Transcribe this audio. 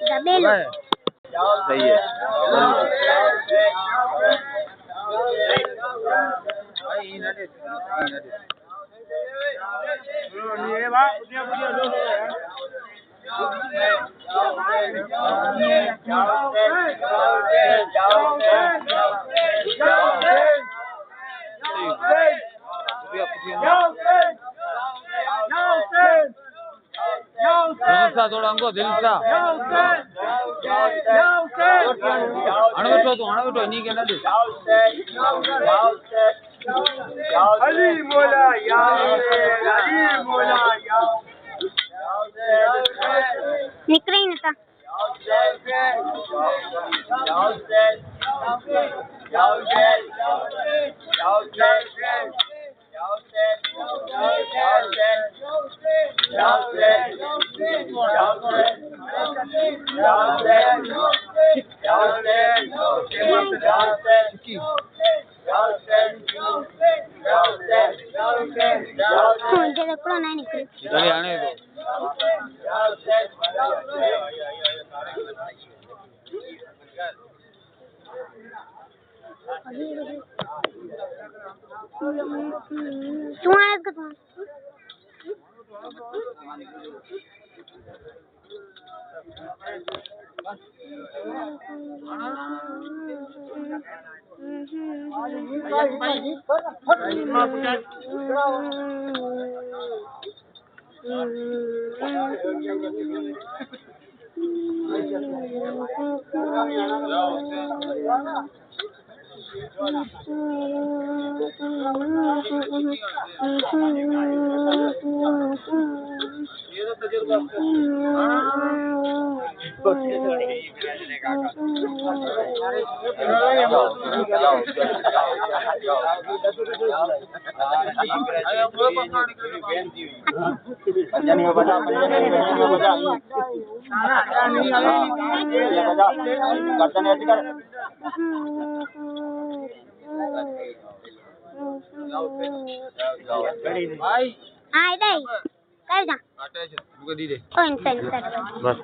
दबेलो सही है। थोड़ा हमको दिल सा अणबिठो नहीं कहना तू अली मोला या अली मोला या निकले ही नहीं मुझे तो नहीं निकली इधर आने दो तू आया का तू भाई हाँ इधर कर जा आटा है बुका दी दे ओ इंसान बस